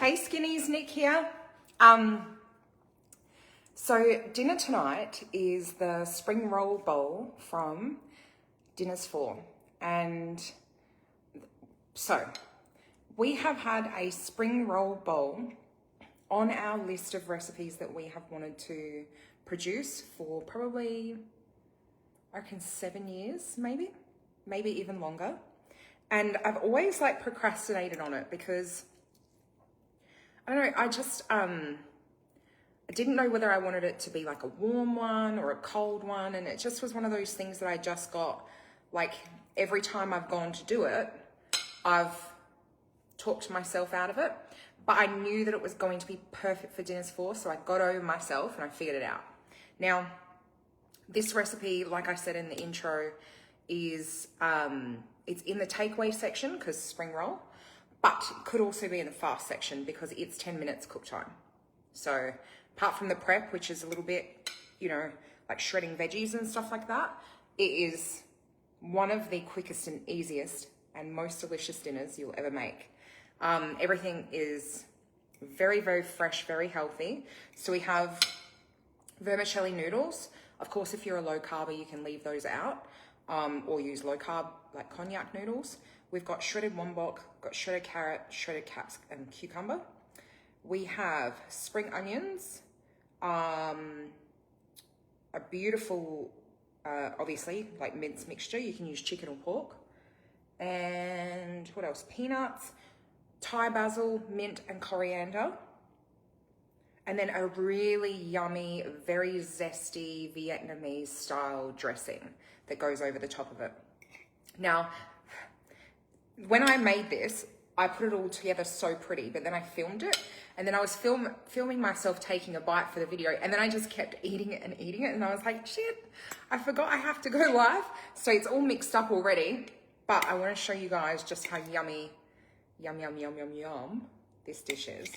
Hey Skinnies, Nick here. So dinner tonight is the spring roll bowl from Dinners 4. And so we have had a spring roll bowl on our list of recipes that we have wanted to produce for probably, I reckon 7 years, maybe even longer. And I've always like procrastinated on it because I don't know, I didn't know whether I wanted it to be like a warm one or a cold one. And it just was one of those things that I just got, like, every time I've gone to do it, I've talked myself out of it. But I knew that it was going to be perfect for Dinners 4, so I got over myself and I figured it out. Now, this recipe, like I said in the intro, is, it's in the takeaway section because spring roll, but it could also be in the fast section because it's 10 minutes cook time. So apart from the prep, which is a little bit, you know, like shredding veggies and stuff like that, it is one of the quickest and easiest and most delicious dinners you'll ever make. Everything is very, very fresh, very healthy. So we have vermicelli noodles. Of course, if you're a low carber, you can leave those out, or use low carb like cognac noodles. We've got shredded wombok, got shredded carrot, shredded caps and cucumber. We have spring onions, a beautiful, obviously, like minced mixture. You can use chicken or pork. And what else? Peanuts, Thai basil, mint and coriander. And then a really yummy, very zesty Vietnamese style dressing that goes over the top of it. Now, when I made this, I put it all together so pretty, but then I filmed it, and then I was filming myself taking a bite for the video, and then I just kept eating it, and I was like, shit, I forgot I have to go live. So it's all mixed up already, but I want to show you guys just how yummy, yum, this dish is.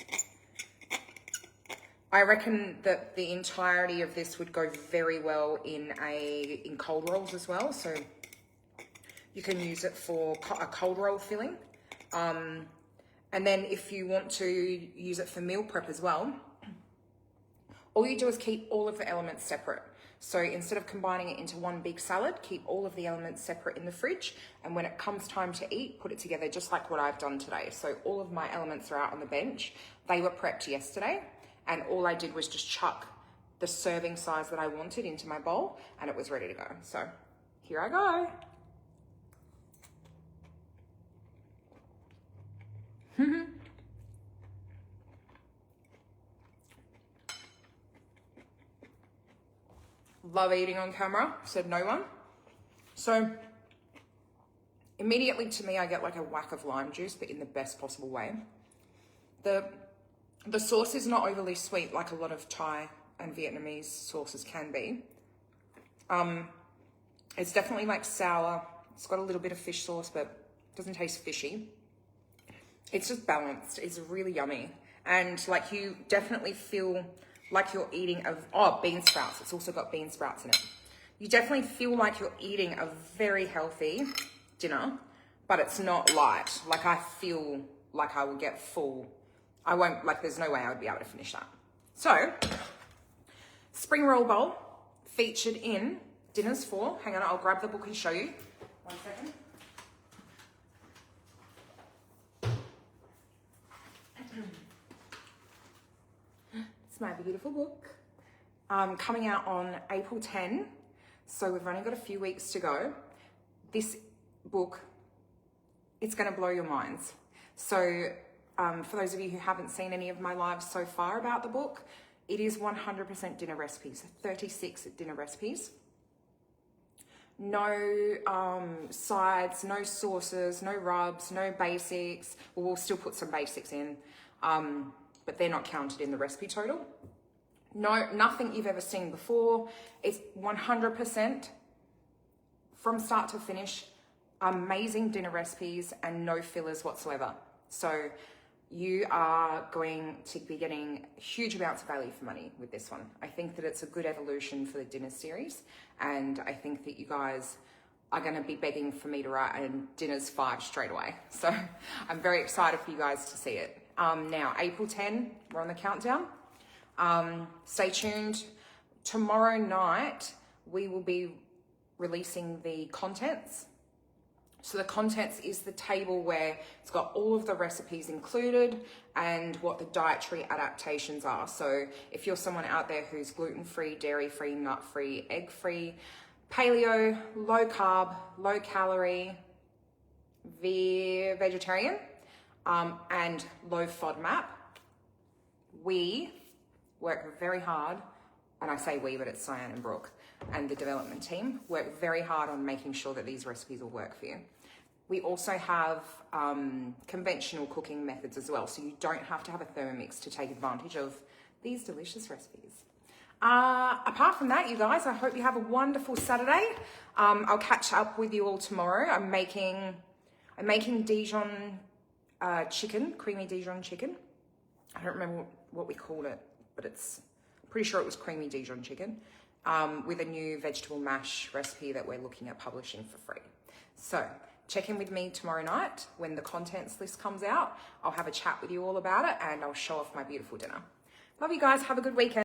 I reckon that the entirety of this would go very well in cold rolls as well, so you can use it for a cold roll filling. And then if you want to use it for meal prep as well, all you do is keep all of the elements separate. So instead of combining it into one big salad, keep all of the elements separate in the fridge. And when it comes time to eat, put it together just like what I've done today. So all of my elements are out on the bench. They were prepped yesterday. And all I did was just chuck the serving size that I wanted into my bowl, and it was ready to go. So here I go. Love eating on camera, said no one. So immediately to me, I get like a whack of lime juice, but in the best possible way. The sauce is not overly sweet like a lot of Thai and Vietnamese sauces can be. It's definitely like sour. It's got a little bit of fish sauce, but it doesn't taste fishy. It's just balanced. It's really yummy. And like you definitely feel like you're eating bean sprouts. It's also got bean sprouts in it. You definitely feel like you're eating a very healthy dinner, but it's not light. Like I feel like I will get full. I won't, like there's no way I would be able to finish that. So, spring roll bowl featured in Dinners 4. Hang on, I'll grab the book and show you. 1 second. It's my beautiful book. Coming out on April 10. So we've only got a few weeks to go. This book, it's gonna blow your minds. So, for those of you who haven't seen any of my lives so far about the book, it is 100% dinner recipes, 36 dinner recipes. No sides, no sauces, no rubs, no basics. Well, we'll still put some basics in, but they're not counted in the recipe total. No, nothing you've ever seen before. It's 100% from start to finish, amazing dinner recipes and no fillers whatsoever. So you are going to be getting huge amounts of value for money with this one. I think that it's a good evolution for the dinner series, and I think that you guys are going to be begging for me to write a Dinners 5 straight away. So I'm very excited for you guys to see it. Now, April 10, we're on the countdown. Stay tuned. Tomorrow night, we will be releasing the contents. So the contents is the table where it's got all of the recipes included and what the dietary adaptations are. So if you're someone out there who's gluten-free, dairy-free, nut-free, egg-free, paleo, low carb, low calorie, vegetarian, and low FODMAP, we work very hard, and I say we, but it's Cyan and Brooke and the development team work very hard on making sure that these recipes will work for you. We also have conventional cooking methods as well, so you don't have to have a Thermomix to take advantage of these delicious recipes. Apart from that, you guys, I hope you have a wonderful Saturday. I'll catch up with you all tomorrow. I'm making Dijon chicken, creamy Dijon chicken. I don't remember what we called it, but it's pretty sure it was creamy Dijon chicken, with a new vegetable mash recipe that we're looking at publishing for free. So check in with me tomorrow night when the contents list comes out. I'll have a chat with you all about it and I'll show off my beautiful dinner. Love you guys. Have a good weekend.